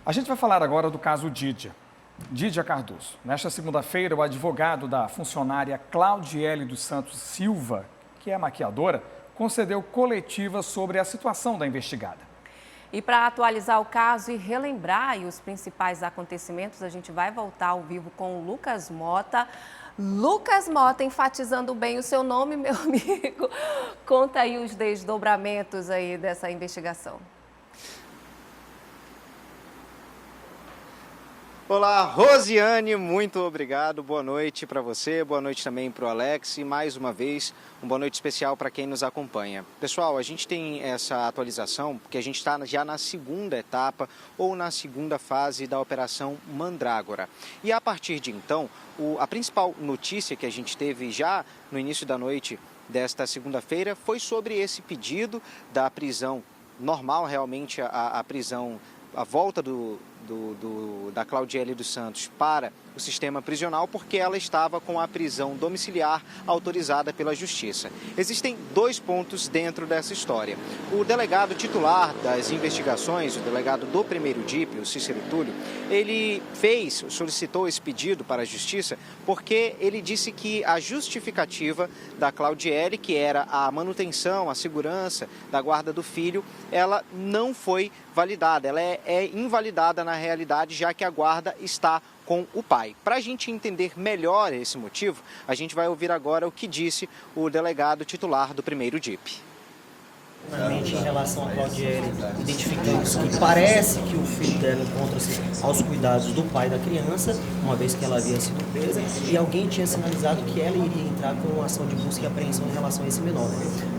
A gente vai falar agora do caso Dídia Cardoso. Nesta segunda-feira, o advogado da funcionária Claudiele dos Santos Silva, que é maquiadora, concedeu coletiva sobre a situação da investigada. E para atualizar o caso e relembrar os principais acontecimentos, a gente vai voltar ao vivo com o Lucas Mota. Lucas Mota, enfatizando bem o seu nome, meu amigo. Conta aí os desdobramentos aí dessa investigação. Olá, Rosiane, muito obrigado. Boa noite para você, boa noite também para o Alex e mais uma vez, uma boa noite especial para quem nos acompanha. Pessoal, a gente tem essa atualização porque a gente está já na segunda etapa ou na segunda fase da Operação Mandrágora. E a partir de então, a principal notícia que a gente teve já no início da noite desta segunda-feira foi sobre esse pedido da prisão normal, realmente a prisão, a volta da Claudiele dos Santos para o sistema prisional, porque ela estava com a prisão domiciliar autorizada pela Justiça. Existem dois pontos dentro dessa história. O delegado titular das investigações, o delegado do primeiro DIP, o Cícero Túlio, ele solicitou esse pedido para a Justiça porque ele disse que a justificativa da Claudiele, que era a manutenção, a segurança da guarda do filho, ela não foi validada, ela é invalidada na realidade, já que a guarda está com o pai. Para a gente entender melhor esse motivo, a gente vai ouvir agora o que disse o delegado titular do primeiro DIP. Em relação a Claudiele, identificamos que parece que o filho dela encontra-se aos cuidados do pai da criança, uma vez que ela havia sido presa, e alguém tinha sinalizado que ela iria entrar com uma ação de busca e apreensão em relação a esse menor.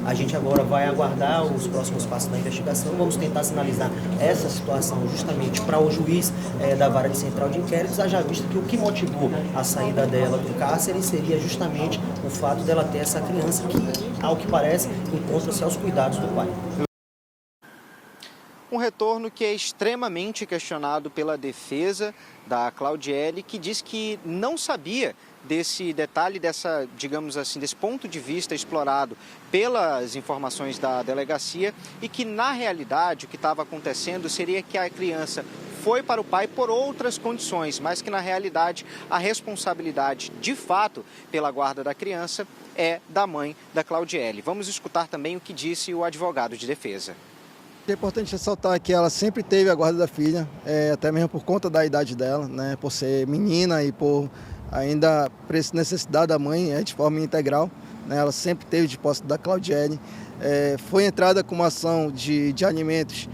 A gente agora vai aguardar os próximos passos da investigação, vamos tentar sinalizar essa situação justamente para o juiz da Vara de Central de Inquéritos, haja visto que o que motivou a saída dela do cárcere seria justamente o fato dela ter essa criança que, ao que parece, encontra-se aos cuidados do pai. Um retorno que é extremamente questionado pela defesa da Claudiele, que diz que não sabia desse detalhe, digamos assim, desse ponto de vista explorado pelas informações da delegacia e que, na realidade, o que estava acontecendo seria que a criança foi para o pai por outras condições, mas que, na realidade, a responsabilidade, de fato, pela guarda da criança é da mãe da Claudiele. Vamos escutar também o que disse o advogado de defesa. É importante ressaltar que ela sempre teve a guarda da filha, até mesmo por conta da idade dela, né, por ser menina e por ainda necessidade da mãe de forma integral, né, ela sempre teve de posse da Claudiele. Foi entrada com uma ação de alimentos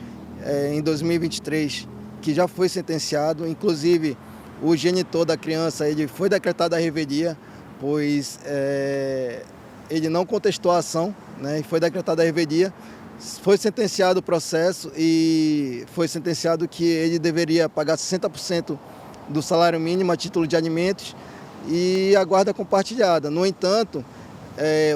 em 2023, que já foi sentenciado, inclusive o genitor da criança ele foi decretado a revelia, pois ele não contestou a ação, né, e foi decretado a revelia. Foi sentenciado o processo e foi sentenciado que ele deveria pagar 60% do salário mínimo a título de alimentos e a guarda compartilhada. No entanto,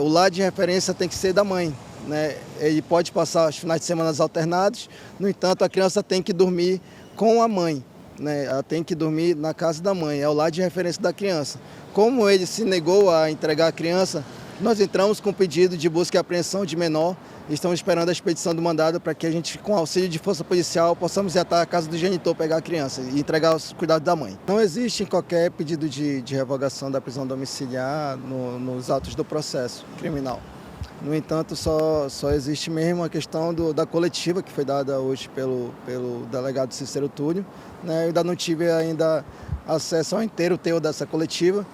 o lar de referência tem que ser da mãe, né? Ele pode passar os finais de semana alternados, no entanto, a criança tem que dormir com a mãe, né? Ela tem que dormir na casa da mãe, é o lar de referência da criança. Como ele se negou a entregar a criança, nós entramos com pedido de busca e apreensão de menor. Estamos esperando a expedição do mandado para que a gente, com auxílio de força policial, possamos ir até a casa do genitor pegar a criança e entregar os cuidados da mãe. Não existe qualquer pedido de revogação da prisão domiciliar nos autos do processo criminal. No entanto, só existe mesmo a questão da coletiva que foi dada hoje pelo delegado Cícero Túlio, né? Eu ainda não tive ainda acesso ao inteiro teor dessa coletiva,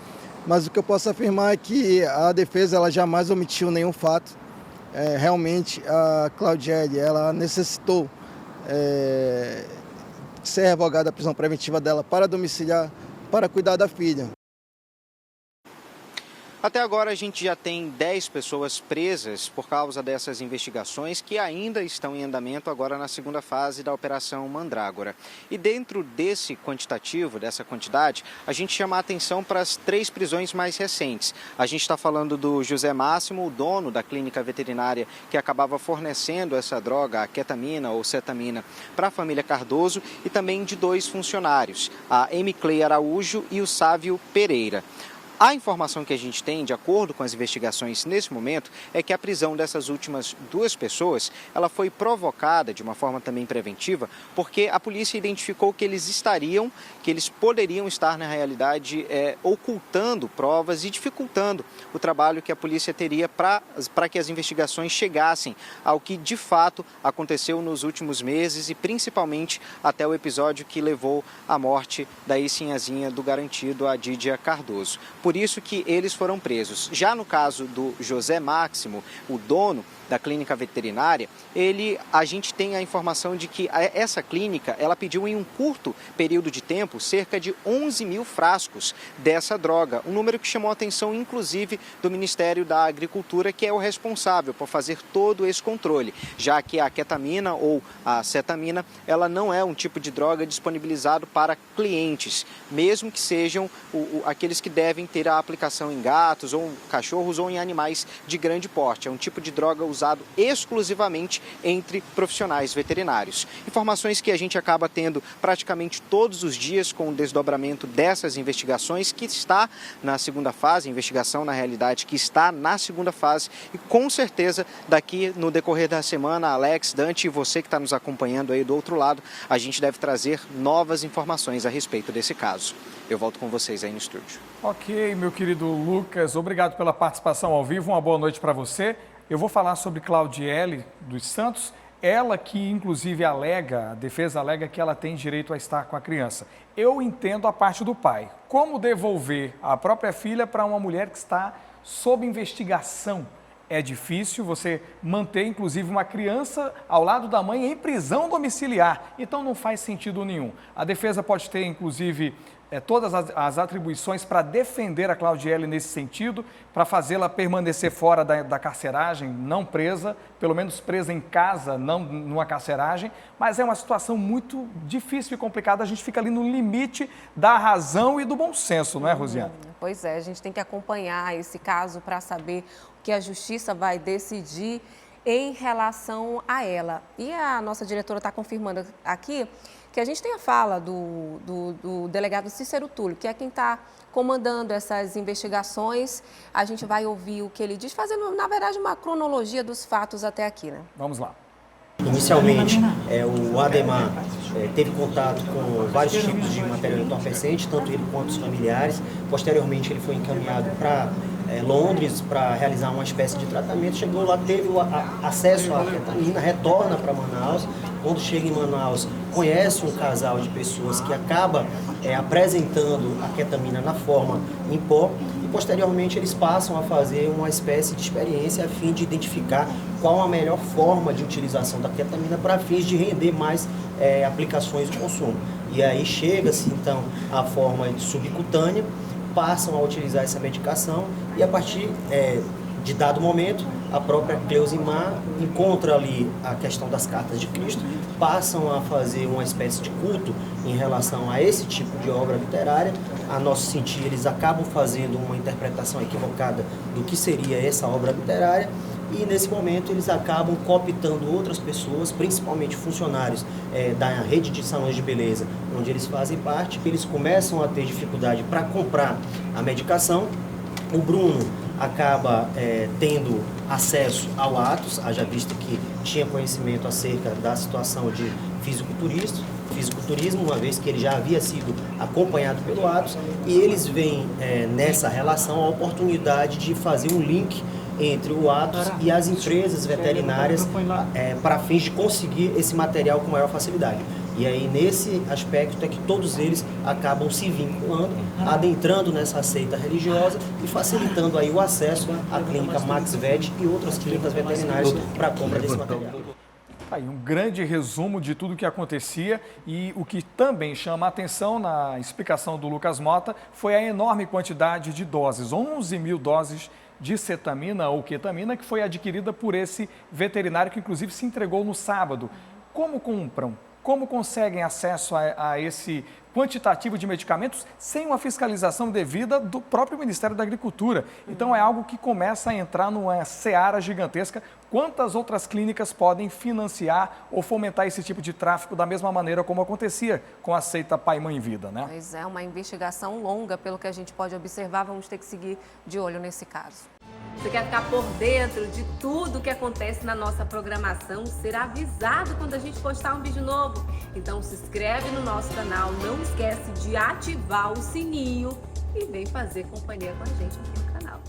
mas o que eu posso afirmar é que a defesa ela jamais omitiu nenhum fato. Realmente a Claudiele ela necessitou ser revogada a prisão preventiva dela para domiciliar, para cuidar da filha. Até agora a gente já tem 10 pessoas presas por causa dessas investigações que ainda estão em andamento agora na segunda fase da Operação Mandrágora. E dentro desse quantitativo, dessa quantidade, a gente chama a atenção para as 3 prisões mais recentes. A gente está falando do José Máximo, o dono da clínica veterinária que acabava fornecendo essa droga, a ketamina ou cetamina, para a família Cardoso e também de 2 funcionários, a Emiclei Araújo e o Sávio Pereira. A informação que a gente tem, de acordo com as investigações nesse momento, é que a prisão dessas últimas 2 pessoas, ela foi provocada de uma forma também preventiva, porque a polícia identificou que eles poderiam estar, na realidade, ocultando provas e dificultando o trabalho que a polícia teria para que as investigações chegassem ao que de fato aconteceu nos últimos meses e principalmente até o episódio que levou à morte da Sinhazinha do Garantido, a Dídia Cardoso. Por isso que eles foram presos. Já no caso do José Máximo, o dono da clínica veterinária, a gente tem a informação de que essa clínica, ela pediu em um curto período de tempo cerca de 11 mil frascos dessa droga, um número que chamou a atenção inclusive do Ministério da Agricultura, que é o responsável por fazer todo esse controle, já que a ketamina ou a cetamina, ela não é um tipo de droga disponibilizado para clientes, mesmo que sejam aqueles que devem ter a aplicação em gatos ou cachorros ou em animais de grande porte. É um tipo de droga usado exclusivamente entre profissionais veterinários. Informações que a gente acaba tendo praticamente todos os dias com o desdobramento dessas investigações, que está na segunda fase, investigação na realidade que está na segunda fase, e com certeza daqui no decorrer da semana, Alex, Dante e você que está nos acompanhando aí do outro lado, a gente deve trazer novas informações a respeito desse caso. Eu volto com vocês aí no estúdio. Ok, meu querido Lucas, obrigado pela participação ao vivo, uma boa noite para você. Eu vou falar sobre Claudiele dos Santos, ela que inclusive a defesa alega que ela tem direito a estar com a criança. Eu entendo a parte do pai. Como devolver a própria filha para uma mulher que está sob investigação? É difícil você manter, inclusive, uma criança ao lado da mãe em prisão domiciliar. Então, não faz sentido nenhum. A defesa pode ter, inclusive, todas as atribuições para defender a Claudiele nesse sentido, para fazê-la permanecer fora da carceragem, não presa, pelo menos presa em casa, não numa carceragem, mas é uma situação muito difícil e complicada, a gente fica ali no limite da razão e do bom senso, não é, Rosiane? Pois é, a gente tem que acompanhar esse caso para saber o que a justiça vai decidir em relação a ela. E a nossa diretora está confirmando aqui que a gente tem a fala do delegado Cícero Túlio, que é quem está comandando essas investigações. A gente vai ouvir o que ele diz, fazendo, na verdade, uma cronologia dos fatos até aqui, né? Vamos lá. Inicialmente, o Ademar teve contato com vários tipos de material entorpecente, tanto ele quanto os familiares. Posteriormente, ele foi encaminhado para Londres para realizar uma espécie de tratamento. Chegou lá, teve acesso à ketamina, retorna para Manaus. Quando chega em Manaus, conhece um casal de pessoas que acaba apresentando a ketamina na forma em pó. E posteriormente eles passam a fazer uma espécie de experiência a fim de identificar qual a melhor forma de utilização da ketamina para fins de render mais aplicações de consumo. E aí chega-se então à forma subcutânea, passam a utilizar essa medicação e a partir de dado momento a própria Cleusimar encontra ali a questão das cartas de Cristo, passam a fazer uma espécie de culto em relação a esse tipo de obra literária. A nosso sentir, eles acabam fazendo uma interpretação equivocada do que seria essa obra literária e nesse momento eles acabam cooptando outras pessoas, principalmente funcionários da rede de salões de beleza, onde eles fazem parte, eles começam a ter dificuldade para comprar a medicação. O Bruno acaba tendo acesso ao Atos, haja visto que tinha conhecimento acerca da situação de fisiculturismo, uma vez que ele já havia sido acompanhado pelo Atos, e eles veem nessa relação a oportunidade de fazer um link entre o Atos e as empresas veterinárias para fins de conseguir esse material com maior facilidade. E aí, nesse aspecto, é que todos eles acabam se vinculando, adentrando nessa seita religiosa e facilitando aí o acesso à clínica Max Vet e outras clínicas veterinárias para a compra desse material. Aí, um grande resumo de tudo o que acontecia e o que também chama a atenção na explicação do Lucas Mota foi a enorme quantidade de doses, 11 mil doses de cetamina ou ketamina que foi adquirida por esse veterinário que inclusive se entregou no sábado. Como compram como conseguem acesso a esse quantitativo de medicamentos sem uma fiscalização devida do próprio Ministério da Agricultura. Então é algo que começa a entrar numa seara gigantesca. Quantas outras clínicas podem financiar ou fomentar esse tipo de tráfico da mesma maneira como acontecia com a seita Pai Mãe Vida, né? Pois é, uma investigação longa, pelo que a gente pode observar, vamos ter que seguir de olho nesse caso. Você quer ficar por dentro de tudo que acontece na nossa programação, ser avisado quando a gente postar um vídeo novo? Então se inscreve no nosso canal, não esquece de ativar o sininho e vem fazer companhia com a gente aqui no canal.